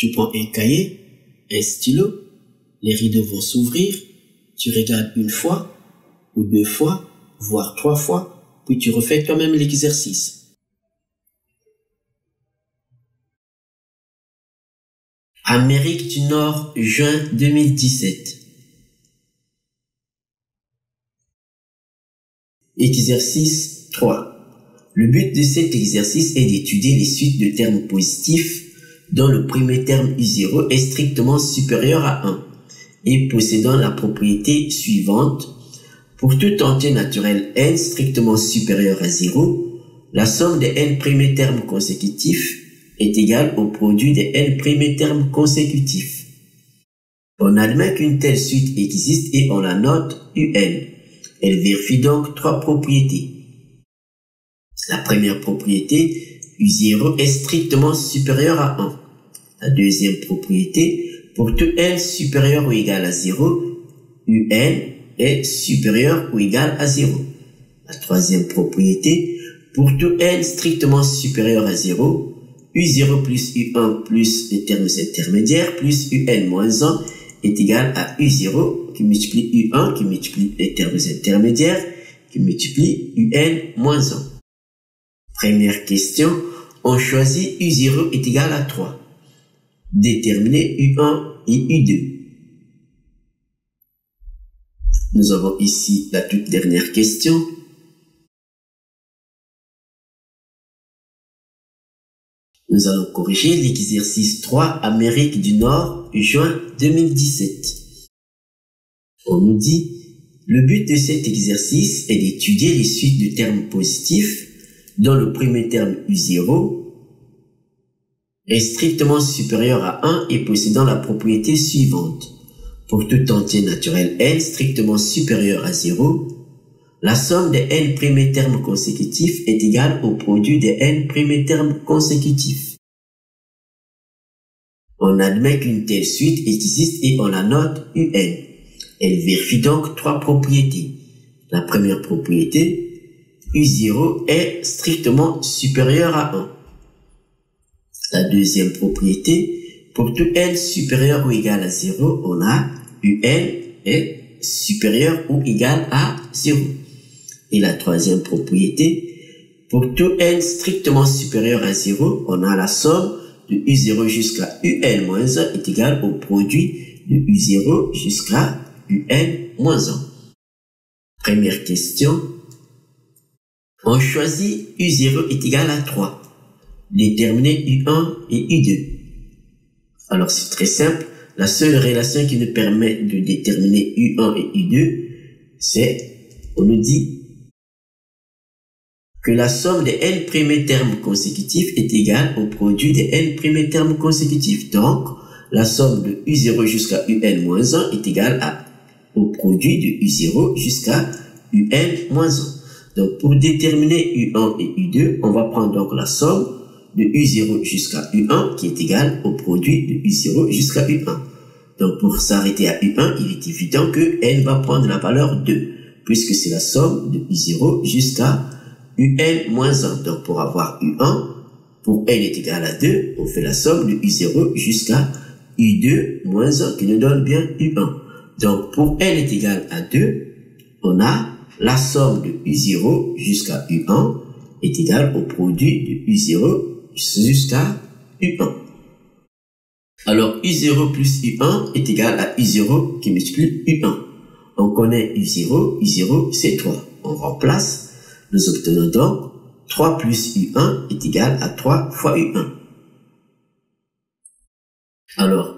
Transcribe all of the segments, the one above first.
Tu prends un cahier, un stylo, les rideaux vont s'ouvrir, tu regardes une fois, ou deux fois, voire trois fois, puis tu refais toi-même l'exercice. Amérique du Nord, juin 2017. Exercice 3. Le but de cet exercice est d'étudier les suites de termes positifs dont le premier terme U0 est strictement supérieur à 1 et possédant la propriété suivante. Pour tout entier naturel n strictement supérieur à 0, la somme des n premiers termes consécutifs est égale au produit des n premiers termes consécutifs. On admet qu'une telle suite existe et on la note un. Elle vérifie donc trois propriétés. La première propriété, U0 est strictement supérieur à 1. La deuxième propriété, pour tout n supérieur ou égal à 0, un est supérieur ou égal à 0. La troisième propriété, pour tout n strictement supérieur à 0, U0 plus U1 plus les termes intermédiaires plus UN moins 1 est égal à U0 qui multiplie U1 qui multiplie les termes intermédiaires qui multiplie UN moins 1. Première question, on choisit U0 est égal à 3. Déterminer U1 et U2. Nous avons ici la toute dernière question. Nous allons corriger l'exercice 3 Amérique du Nord, juin 2017. On nous dit, le but de cet exercice est d'étudier les suites de termes positifs dont le premier terme U0 est strictement supérieur à 1 et possédant la propriété suivante. Pour tout entier naturel n strictement supérieur à 0, la somme des n premiers termes consécutifs est égale au produit des n premiers termes consécutifs. On admet qu'une telle suite existe et on la note un. Elle vérifie donc trois propriétés. La première propriété, U0 est strictement supérieur à 1. La deuxième propriété, pour tout n supérieur ou égal à 0, on a un est supérieur ou égal à 0. Et la troisième propriété, pour tout n strictement supérieur à 0, on a la somme de U0 jusqu'à UN moins 1 est égale au produit de U0 jusqu'à UN moins 1. Première question. On choisit U0 est égal à 3. Déterminer U1 et U2. Alors c'est très simple. La seule relation qui nous permet de déterminer U1 et U2, c'est, on nous dit que la somme des n premiers termes consécutifs est égale au produit des n premiers termes consécutifs. Donc, la somme de U0 jusqu'à UN moins 1 est égale au produit de U0 jusqu'à UN moins 1. Donc, pour déterminer U1 et U2, on va prendre donc la somme de U0 jusqu'à U1 qui est égale au produit de U0 jusqu'à U1. Donc, pour s'arrêter à U1, il est évident que n va prendre la valeur 2, puisque c'est la somme de U0 jusqu'à UN moins 1. Donc, pour avoir U1, pour n est égal à 2, on fait la somme de U0 jusqu'à U2 moins 1 qui nous donne bien U1. Donc, pour n est égal à 2, on a la somme de U0 jusqu'à U1 est égale au produit de U0 jusqu'à U1. Alors, U0 plus U1 est égal à U0 qui multiplie U1. On connaît U0, U0 c'est 3. On remplace. Nous obtenons donc 3 plus U1 est égal à 3 fois U1. Alors,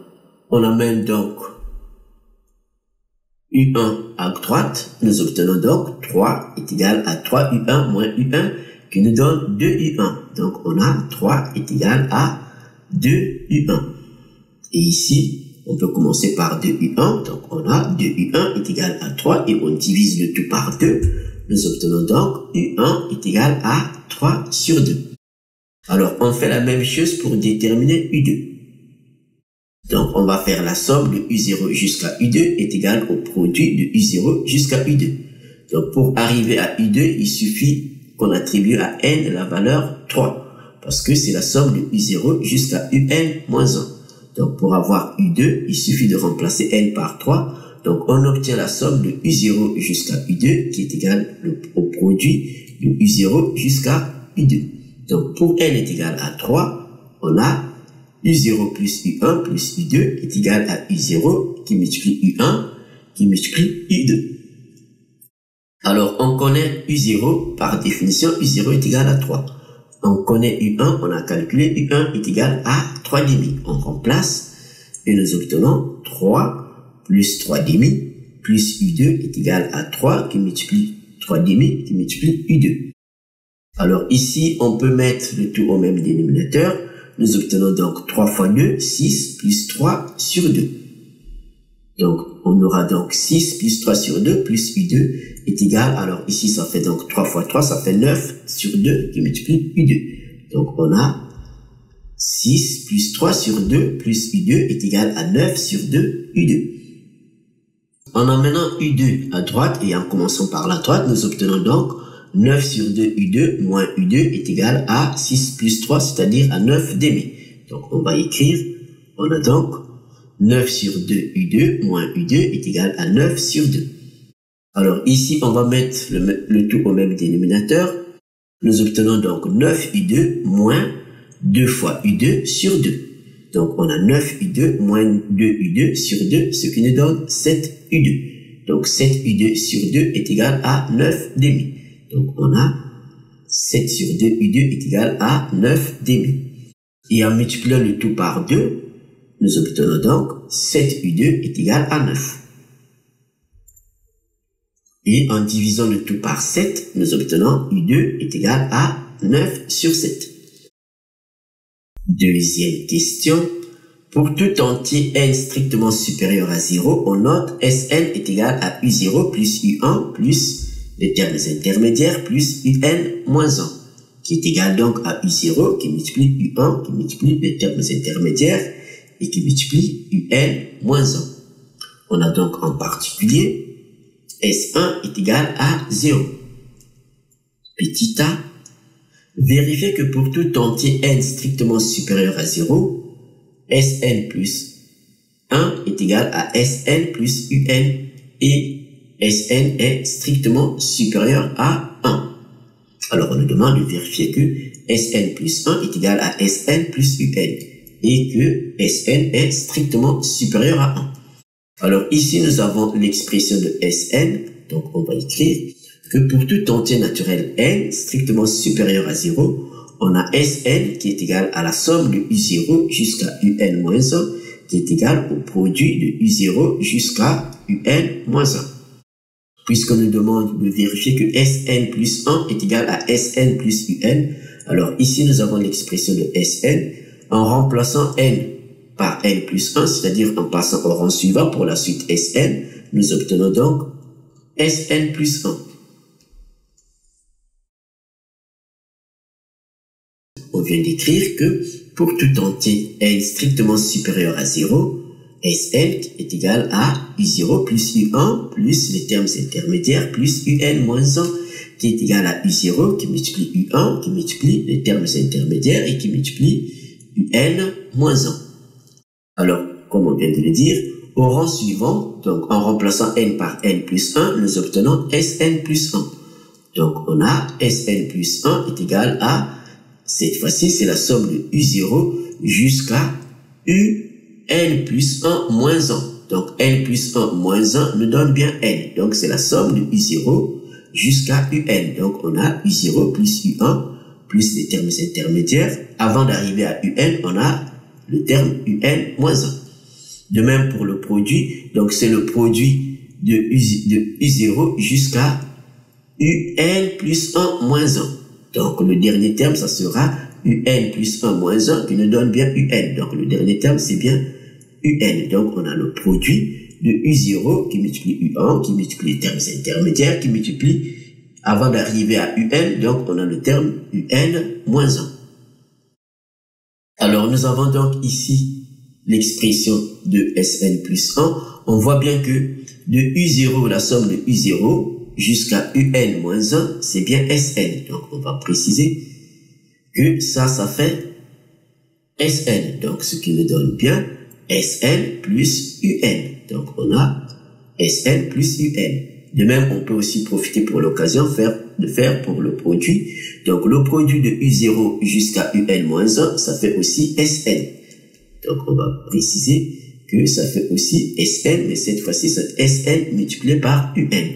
on amène donc U1 à droite. Nous obtenons donc 3 est égal à 3 U1 moins U1 qui nous donne 2 U1. Donc, on a 3 est égal à 2 U1. Et ici, on peut commencer par 2 U1. Donc, on a 2 U1 est égal à 3 et on divise le tout par 2. Nous obtenons donc U1 est égal à 3 sur 2. Alors, on fait la même chose pour déterminer U2. Donc, on va faire la somme de U0 jusqu'à U2 est égale au produit de U0 jusqu'à U2. Donc, pour arriver à U2, il suffit qu'on attribue à n la valeur 3. Parce que c'est la somme de U0 jusqu'à UN moins 1. Donc, pour avoir U2, il suffit de remplacer N par 3. Donc, on obtient la somme de U0 jusqu'à U2 qui est égale au produit de U0 jusqu'à U2. Donc, pour N est égal à 3, on a U0 plus U1 plus U2 est égal à U0 qui multiplie U1 qui multiplie U2. Alors, on connaît U0, par définition, U0 est égal à 3. On connaît U1, on a calculé U1 est égal à 3,5. On remplace et nous obtenons 3 plus 3,5 plus U2 est égal à 3 qui multiplie 3,5 qui multiplie U2. Alors ici, on peut mettre le tout au même dénominateur. Nous obtenons donc 3 fois 2, 6 plus 3 sur 2. Donc, on aura donc 6 plus 3 sur 2 plus U2 est égal, alors ici ça fait donc 3 fois 3, ça fait 9 sur 2 qui multiplie U2. Donc on a 6 plus 3 sur 2 plus U2 est égal à 9 sur 2 U2. En emmenant U2 à droite et en commençant par la droite, nous obtenons donc 9 sur 2 U2 moins U2 est égal à 6 plus 3, c'est-à-dire à 9 demi. Donc on va écrire, on a donc 9 sur 2 U2 moins U2 est égal à 9 sur 2. Alors ici, on va mettre le tout au même dénominateur. Nous obtenons donc 9 U2 moins 2 fois U2 sur 2. Donc on a 9 U2 moins 2 U2 sur 2, ce qui nous donne 7 U2. Donc 7 U2 sur 2 est égal à 9 demi. Donc on a 7 sur 2 U2 est égal à 9 demi. Et en multipliant le tout par 2, nous obtenons donc 7 U2 est égal à 9. Et en divisant le tout par 7, nous obtenons U2 est égal à 9 sur 7. Deuxième question. Pour tout entier n strictement supérieur à 0, on note Sn est égal à U0 plus U1 plus les termes intermédiaires plus Un moins 1, qui est égal donc à U0 qui multiplie U1 qui multiplie les termes intermédiaires et qui multiplie Un moins 1. On a donc en particulier S1 est égal à 0. Petit a, vérifiez que pour tout entier n strictement supérieur à 0, Sn plus 1 est égal à Sn plus Un et Sn est strictement supérieur à 1. Alors on nous demande de vérifier que Sn plus 1 est égal à Sn plus Un et que Sn est strictement supérieur à 1. Alors ici, nous avons l'expression de Sn, donc on va écrire que pour tout entier naturel n strictement supérieur à 0, on a Sn qui est égal à la somme de U0 jusqu'à Un moins 1, qui est égal au produit de U0 jusqu'à Un moins 1. Puisqu'on nous demande de vérifier que Sn plus 1 est égal à Sn plus Un, alors ici nous avons l'expression de Sn en remplaçant n par n plus 1, c'est-à-dire en passant au rang suivant pour la suite Sn, nous obtenons donc Sn plus 1. On vient d'écrire que pour tout entier n strictement supérieur à 0, Sn est égal à U0 plus U1 plus les termes intermédiaires plus Un moins 1 qui est égal à U0 qui multiplie U1 qui multiplie les termes intermédiaires et qui multiplie Un moins 1. Alors, comme on vient de le dire, au rang suivant, donc en remplaçant n par n plus 1, nous obtenons Sn plus 1. Donc on a Sn plus 1 est égal à, cette fois-ci c'est la somme de U0 jusqu'à Un plus 1 moins 1. Donc n plus 1 moins 1 nous donne bien n. Donc c'est la somme de U0 jusqu'à Un. Donc on a U0 plus U1 plus les termes intermédiaires. Avant d'arriver à Un, on a le terme Un moins 1. De même pour le produit, donc c'est le produit de U0 jusqu'à Un plus 1 moins 1. Donc le dernier terme, ça sera Un plus 1 moins 1 qui nous donne bien Un. Donc le dernier terme, c'est bien Un. Donc on a le produit de U0 qui multiplie U1, qui multiplie les termes intermédiaires, qui multiplie avant d'arriver à Un. Donc on a le terme Un moins 1. Alors, nous avons donc ici l'expression de Sn plus 1. On voit bien que de U0, la somme de U0 jusqu'à Un moins 1, c'est bien Sn. Donc, on va préciser que ça fait Sn. Donc, ce qui nous donne bien Sn plus Un. Donc, on a Sn plus Un. De même, on peut aussi profiter pour l'occasion de faire pour le produit. Donc, le produit de U0 jusqu'à Un-1, ça fait aussi Sn. Donc, on va préciser que ça fait aussi Sn, mais cette fois-ci, c'est Sn multiplié par Un.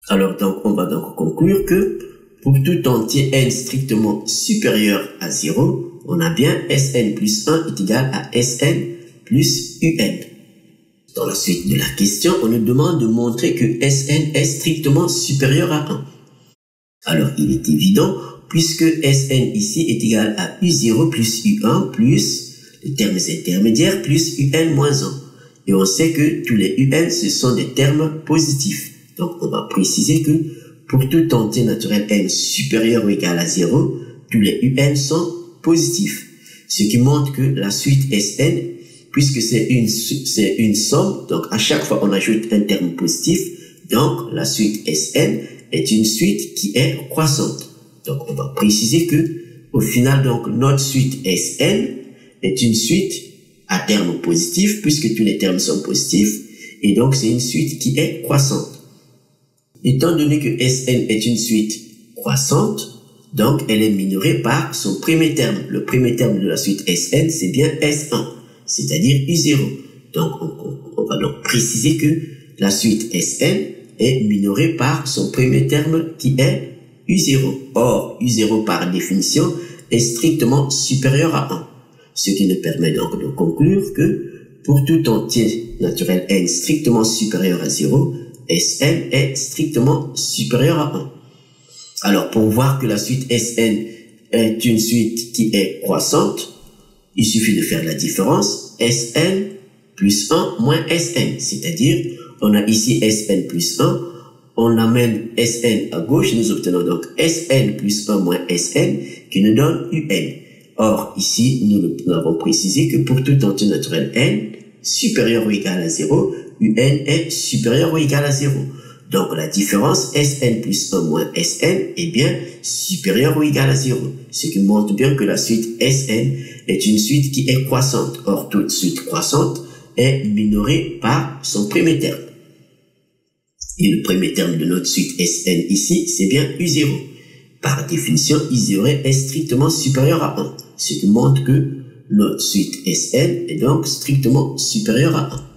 Alors, donc, on va donc conclure que pour tout entier n strictement supérieur à 0, on a bien Sn plus 1 est égal à Sn plus Un. Dans la suite de la question, on nous demande de montrer que Sn est strictement supérieur à 1. Alors, il est évident, puisque Sn ici est égal à U0 plus U1 plus les termes intermédiaires plus Un moins 1. Et on sait que tous les Un, ce sont des termes positifs. Donc, on va préciser que pour tout entier naturel n supérieur ou égal à 0, tous les Un sont positifs. Ce qui montre que la suite Sn, puisque c'est une somme, donc à chaque fois on ajoute un terme positif, donc la suite Sn est une suite qui est croissante. Donc on va préciser que au final donc notre suite Sn est une suite à terme positif puisque tous les termes sont positifs et donc c'est une suite qui est croissante. Étant donné que Sn est une suite croissante, donc elle est minorée par son premier terme. Le premier terme de la suite Sn c'est bien S1. C'est-à-dire U0. Donc, on va donc préciser que la suite Sn est minorée par son premier terme qui est U0. Or, U0 par définition est strictement supérieur à 1. Ce qui nous permet donc de conclure que pour tout entier naturel n strictement supérieur à 0, Sn est strictement supérieur à 1. Alors, pour voir que la suite Sn est une suite qui est croissante, il suffit de faire la différence Sn plus 1 moins Sn, c'est-à-dire on a ici Sn plus 1, on amène Sn à gauche, nous obtenons donc Sn plus 1 moins Sn qui nous donne Un. Or ici nous avons précisé que pour tout entier naturel n supérieur ou égal à 0, Un est supérieur ou égal à 0. Donc la différence Sn plus 1 moins Sn est bien supérieur ou égal à 0. Ce qui montre bien que la suite Sn est une suite qui est croissante. Or toute suite croissante est minorée par son premier terme. Et le premier terme de notre suite Sn ici, c'est bien U0. Par définition, U0 est strictement supérieur à 1. Ce qui montre que notre suite Sn est donc strictement supérieure à 1.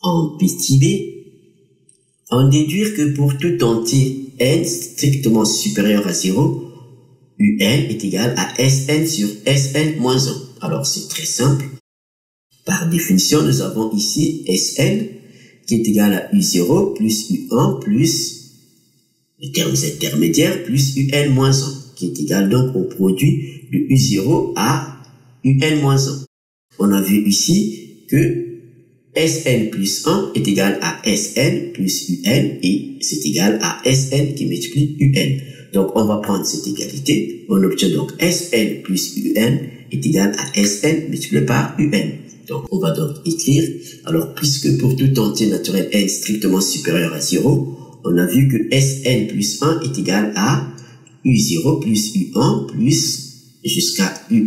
En petit b, on déduire que pour tout entier n strictement supérieur à 0, Un est égal à Sn sur Sn moins 1. Alors c'est très simple. Par définition, nous avons ici Sn qui est égal à U0 plus U1 plus les termes intermédiaires plus Un moins 1 qui est égal donc au produit de U0 à Un moins 1. On a vu ici que Sn plus 1 est égal à Sn plus Un et c'est égal à Sn qui multiplie Un. Donc on va prendre cette égalité, on obtient donc Sn plus Un est égal à Sn multiplié par Un. Donc on va donc écrire, alors puisque pour tout entier naturel n strictement supérieur à 0, on a vu que Sn plus 1 est égal à U0 plus U1 plus jusqu'à Un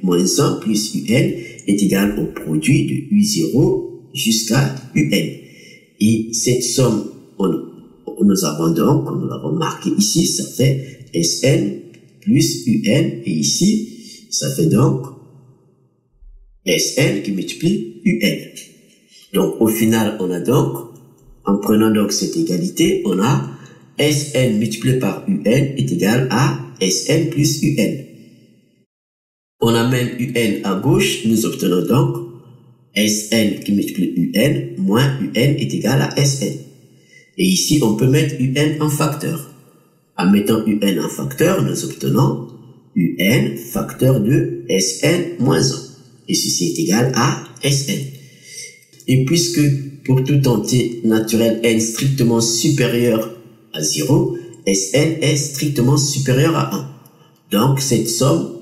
moins 1 plus Un est égal au produit de U0 jusqu'à Un. Et cette somme, nous avons donc, comme nous l'avons marqué ici, ça fait Sn plus Un, et ici, ça fait donc Sn qui multiplie Un. Donc, au final, on a donc, en prenant donc cette égalité, on a Sn multiplié par Un est égal à Sn plus Un. On amène Un à gauche, nous obtenons donc Sn qui multiplie Un moins Un est égal à Sn. Et ici, on peut mettre Un en facteur. En mettant Un en facteur, nous obtenons Un facteur de Sn moins 1. Et ceci est égal à Sn. Et puisque pour tout entier naturel n strictement supérieur à 0, Sn est strictement supérieur à 1. Donc cette somme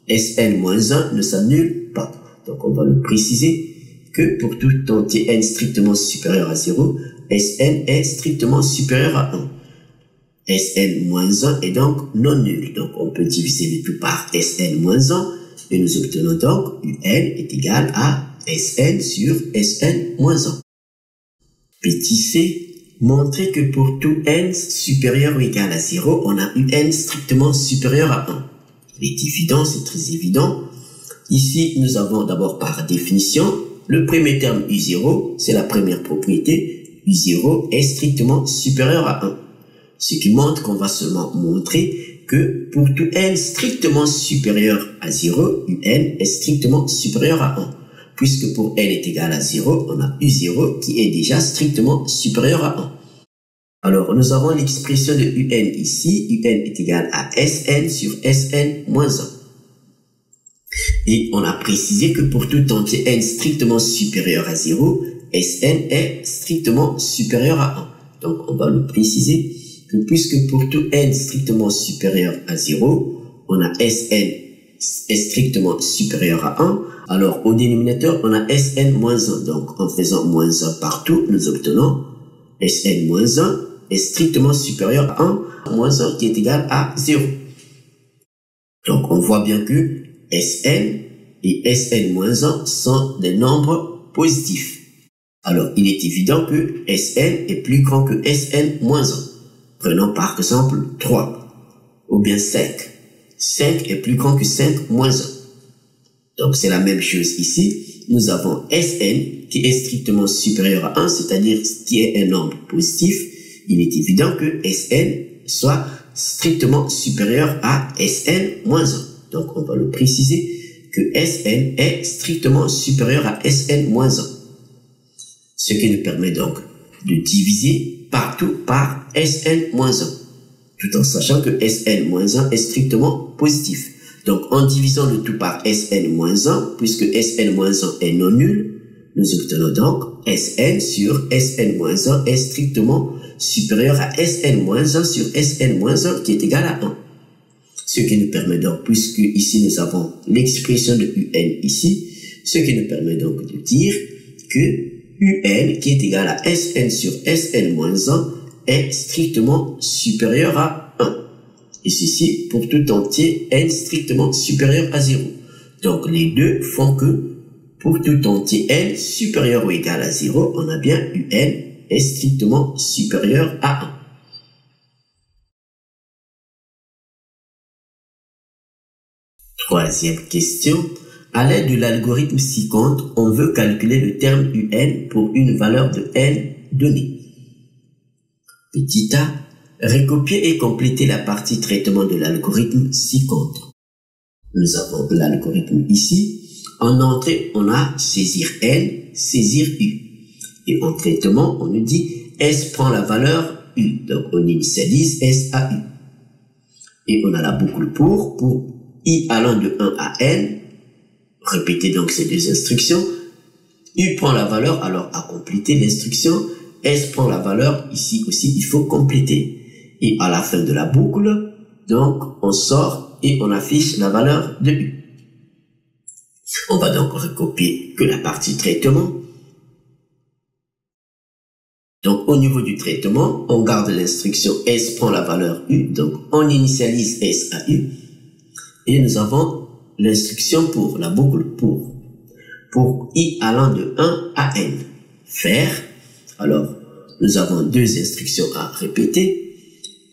Sn moins 1 ne s'annule pas. Donc on va le préciser que pour tout entier n strictement supérieur à 0, Sn est strictement supérieur à 1. Sn moins 1 est donc non nul. Donc on peut diviser le tout par Sn moins 1 Et nous obtenons donc UN est égal à Sn sur Sn moins 1. Petit c, montrer que pour tout n supérieur ou égal à 0, on a UN strictement supérieur à 1. Il est évident, c'est très évident. Ici, nous avons d'abord par définition, le premier terme U0, c'est la première propriété. U0 est strictement supérieur à 1. Ce qui montre qu'on va seulement montrer que pour tout n strictement supérieur à 0, UN est strictement supérieur à 1. Puisque pour n est égal à 0, on a U0 qui est déjà strictement supérieur à 1. Alors, nous avons l'expression de UN ici. UN est égal à Sn sur Sn moins 1. Et on a précisé que pour tout entier n strictement supérieur à 0, Sn est strictement supérieur à 1. Donc, on va le préciser que puisque pour tout n strictement supérieur à 0, on a Sn est strictement supérieur à 1, alors au dénominateur, on a Sn moins 1. Donc, en faisant moins 1 partout, nous obtenons Sn moins 1 est strictement supérieur à 1, moins 1 qui est égal à 0. Donc, on voit bien que Sn et Sn moins 1 sont des nombres positifs. Alors, il est évident que Sn est plus grand que Sn moins 1. Prenons par exemple 3 ou bien 5. 5 est plus grand que 5 moins 1. Donc, c'est la même chose ici. Nous avons Sn qui est strictement supérieur à 1, c'est-à-dire qui est un nombre positif. Il est évident que Sn soit strictement supérieur à Sn moins 1. Donc, on va le préciser que Sn est strictement supérieur à Sn moins 1. Ce qui nous permet donc de diviser partout par Sn moins 1. Tout en sachant que Sn moins 1 est strictement positif. Donc, en divisant le tout par Sn moins 1, puisque Sn moins 1 est non nul, nous obtenons donc Sn sur Sn moins 1 est strictement supérieur à Sn moins 1 sur Sn moins 1 qui est égal à 1. Ce qui nous permet donc, puisque ici nous avons l'expression de UN ici, ce qui nous permet donc de dire que UN qui est égal à Sn sur Sn moins 1 est strictement supérieur à 1. Et ceci pour tout entier n strictement supérieur à 0. Donc les deux font que pour tout entier n supérieur ou égal à 0, on a bien UN est strictement supérieur à 1. Troisième question. À l'aide de l'algorithme ci-contre, on veut calculer le terme UN pour une valeur de n donnée. Petit a, recopier et compléter la partie traitement de l'algorithme ci-contre. Nous avons l'algorithme ici. En entrée, on a saisir n, saisir u. Et en traitement, on nous dit S prend la valeur u. Donc, on initialise S à u. Et on a la boucle pour i allant de 1 à n. Répétez donc ces deux instructions. U prend la valeur, alors à compléter l'instruction. S prend la valeur, ici aussi, il faut compléter. Et à la fin de la boucle, donc, on sort et on affiche la valeur de u. On va donc recopier que la partie traitement. Donc, au niveau du traitement, on garde l'instruction S prend la valeur U. Donc, on initialise S à U. Et nous avons l'instruction pour la boucle pour I allant de 1 à N. Faire. Alors, nous avons deux instructions à répéter.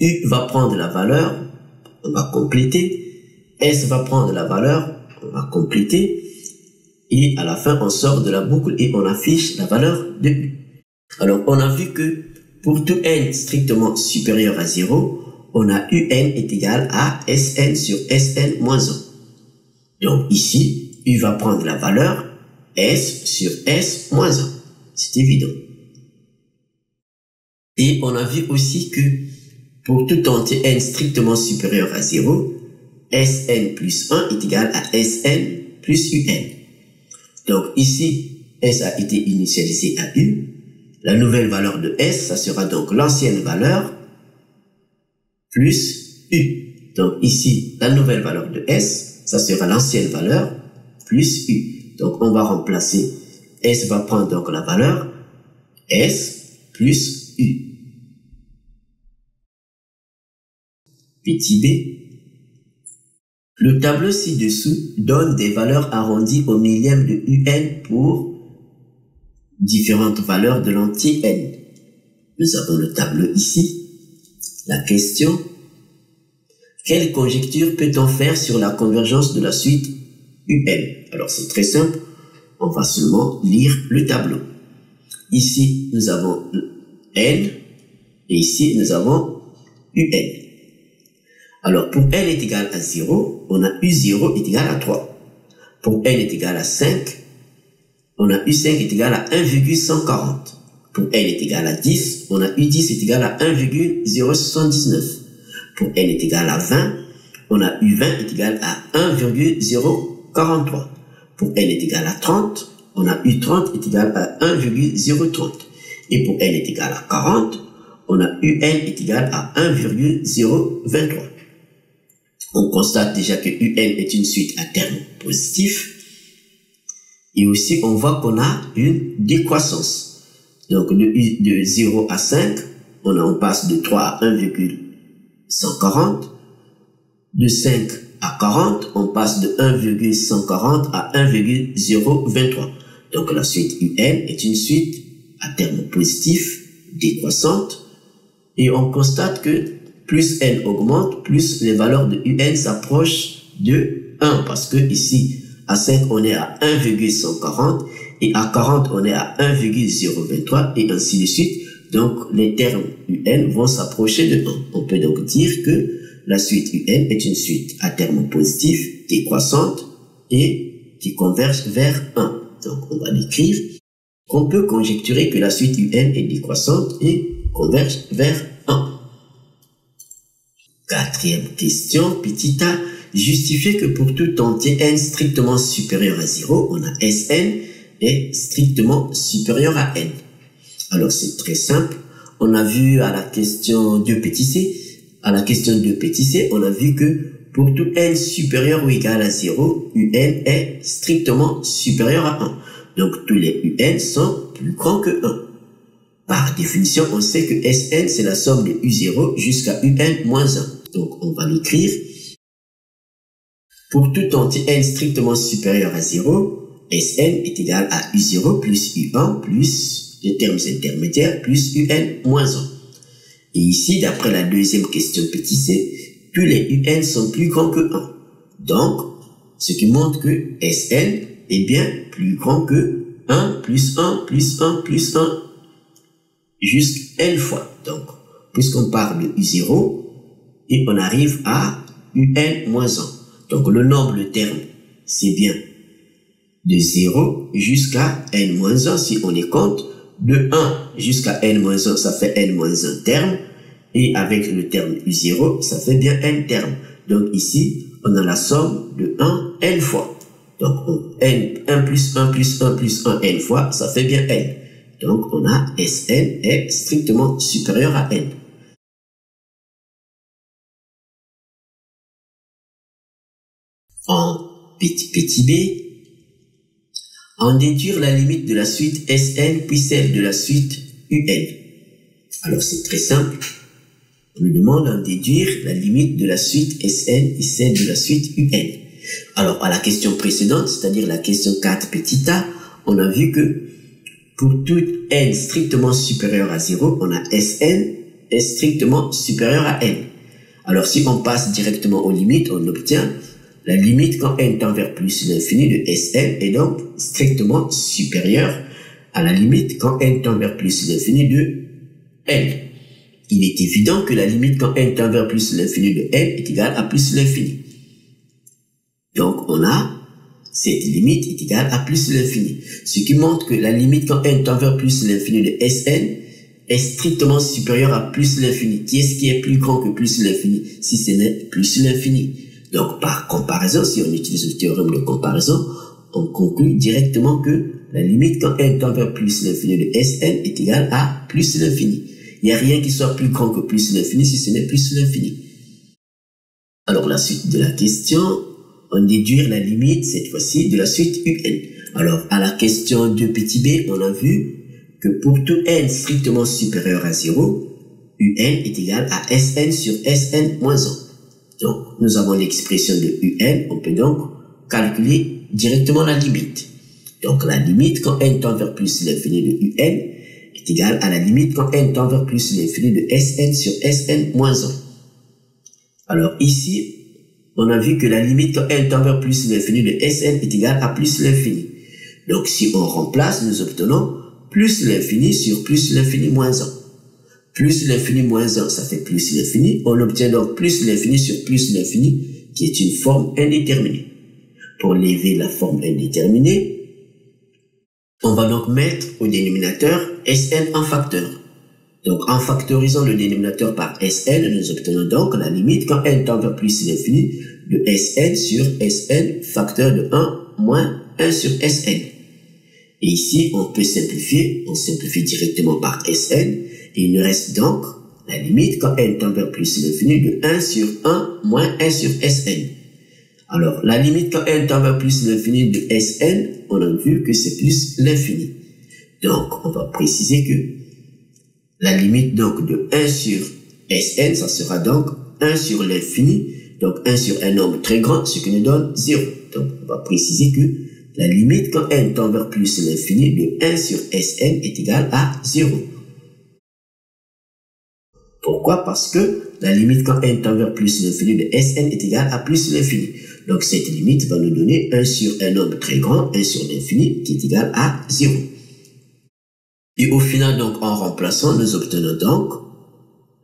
U va prendre la valeur, on va compléter. S va prendre la valeur, on va compléter. Et à la fin, on sort de la boucle et on affiche la valeur de U. Alors, on a vu que pour tout n strictement supérieur à 0, on a UN est égal à Sn sur Sn moins 1. Donc ici, U va prendre la valeur S sur S moins 1. C'est évident. Et on a vu aussi que pour tout entier n strictement supérieur à 0, Sn plus 1 est égal à Sn plus Un. Donc ici, S a été initialisé à U. La nouvelle valeur de S, ça sera donc l'ancienne valeur plus U. Donc ici, la nouvelle valeur de S, ça sera l'ancienne valeur plus U. Donc on va remplacer, S va prendre donc la valeur S plus U. Petit b, Le tableau ci-dessous donne des valeurs arrondies au millième de UN pour différentes valeurs de l'entier n. Nous avons le tableau ici. La question: quelle conjecture peut-on faire sur la convergence de la suite UN? Alors c'est très simple, on va seulement lire le tableau. Ici nous avons n et ici nous avons UN. Alors pour n est égal à 0, on a U0 est égal à 3. Pour n est égal à 5, on a U5 est égal à 1,140. Pour n est égal à 10, on a U10 est égal à 1,079. Pour n est égal à 20, on a U20 est égal à 1,043. Pour n est égal à 30, on a U30 est égal à 1,030. Et pour n est égal à 40, on a UN est égal à 1,023. On constate déjà que UN est une suite à terme positif. Et aussi, on voit qu'on a une décroissance. Donc, de 0 à 5, on passe de 3 à 1,140. De 5 à 40, on passe de 1,140 à 1,023. Donc, la suite UN est une suite à terme positif, décroissante. Et on constate que plus n augmente, plus les valeurs de UN s'approchent de 1. Parce que ici, à 5, on est à 1,140 et à 40, on est à 1,023 et ainsi de suite. Donc, les termes UN vont s'approcher de 1. On peut donc dire que la suite UN est une suite à terme positif, décroissante et qui converge vers 1. Donc, on va l'écrire. On peut conjecturer que la suite UN est décroissante et converge vers 1. Quatrième question, petit a, justifiez que pour tout entier n strictement supérieur à 0, on a Sn est strictement supérieur à n. Alors c'est très simple, on a vu à la question 2 petit c, on a vu que pour tout n supérieur ou égal à 0, un est strictement supérieur à 1. Donc tous les un sont plus grands que 1. Par définition, on sait que Sn, c'est la somme de U0 jusqu'à Un moins 1. Donc, on va l'écrire. Pour tout entier n strictement supérieur à 0, Sn est égal à U0 plus U1 plus les termes intermédiaires plus Un moins 1. Et ici, d'après la deuxième question petit c, tous les Un sont plus grands que 1. Donc, ce qui montre que Sn est bien plus grand que 1 plus 1 plus 1 plus 1 jusqu'à n fois. Donc, puisqu'on parle de U0, et on arrive à UN moins 1. Donc, le nombre de termes, c'est bien de 0 jusqu'à n moins 1, si on les compte. De 1 jusqu'à n moins 1, ça fait n moins 1 termes. Et avec le terme U0, ça fait bien n termes. Donc, ici, on a la somme de 1 n fois. Donc, 1 plus 1 plus 1 plus 1 n fois, ça fait bien n. Donc, on a Sn est strictement supérieur à n. En petit b, en déduire la limite de la suite Sn puis celle de la suite Un. Alors, c'est très simple. On nous demande d'en déduire la limite de la suite Sn et celle de la suite Un. Alors, à la question précédente, c'est-à-dire la question 4 petit a, on a vu que pour tout n strictement supérieur à 0, on a Sn est strictement supérieur à n. Alors, si on passe directement aux limites, on obtient la limite quand n tend vers plus l'infini de Sn est donc strictement supérieure à la limite quand n tend vers plus l'infini de n. Il est évident que la limite quand n tend vers plus l'infini de n est égale à plus l'infini. Donc, on a cette limite est égale à plus l'infini. Ce qui montre que la limite quand n tend vers plus l'infini de Sn est strictement supérieure à plus l'infini. Qui est-ce qui est plus grand que plus l'infini si ce n'est plus l'infini? Donc, par comparaison, si on utilise le théorème de comparaison, on conclut directement que la limite quand n tend vers plus l'infini de Sn est égale à plus l'infini. Il n'y a rien qui soit plus grand que plus l'infini si ce n'est plus l'infini. Alors, la suite de la question, on déduire la limite, cette fois-ci, de la suite Un. Alors, à la question 2 petit b, on a vu que pour tout n strictement supérieur à 0, Un est égal à Sn sur Sn moins 1. Donc, nous avons l'expression de UN, on peut donc calculer directement la limite. Donc, la limite quand n tend vers plus l'infini de UN est égale à la limite quand n tend vers plus l'infini de Sn sur Sn moins 1. Alors, ici, on a vu que la limite quand n tend vers plus l'infini de Sn est égale à plus l'infini. Donc, si on remplace, nous obtenons plus l'infini sur plus l'infini moins 1. Plus l'infini moins 1, ça fait plus l'infini. On obtient donc plus l'infini sur plus l'infini, qui est une forme indéterminée. Pour lever la forme indéterminée, on va donc mettre au dénominateur Sn en facteur. Donc, en factorisant le dénominateur par Sn, nous obtenons donc la limite quand n tend vers plus l'infini de Sn sur Sn facteur de 1 moins 1 sur Sn. Et ici, on peut simplifier, on simplifie directement par Sn, et il nous reste donc la limite quand n tend vers plus l'infini de 1 sur 1 moins 1 sur Sn. Alors, la limite quand n tend vers plus l'infini de Sn, on a vu que c'est plus l'infini. Donc, on va préciser que la limite donc de 1 sur Sn, ça sera donc 1 sur l'infini, donc 1 sur un nombre très grand, ce qui nous donne 0. Donc, on va préciser que la limite quand n tend vers plus l'infini de 1 sur Sn est égale à 0. Pourquoi? Parce que la limite quand n tend vers plus l'infini de Sn est égale à plus l'infini. Donc cette limite va nous donner 1 sur un nombre très grand, 1 sur l'infini, qui est égal à 0. Et au final, donc, en remplaçant, nous obtenons donc,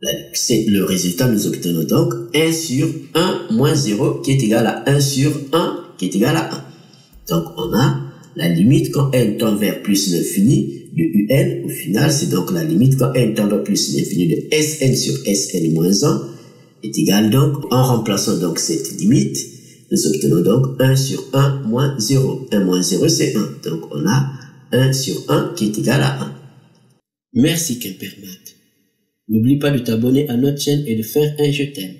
le résultat, nous obtenons donc 1 sur 1 moins 0, qui est égal à 1 sur 1, qui est égal à 1. Donc on a la limite quand n tend vers plus l'infini de UN, au final, c'est donc la limite quand n tend vers plus l'infini de Sn sur Sn moins 1 est égal donc, en remplaçant donc cette limite, nous obtenons donc 1 sur 1 moins 0. 1 moins 0, c'est 1. Donc on a 1 sur 1 qui est égal à 1. Merci Quimpermat. N'oublie pas de t'abonner à notre chaîne et de faire un je t'aime.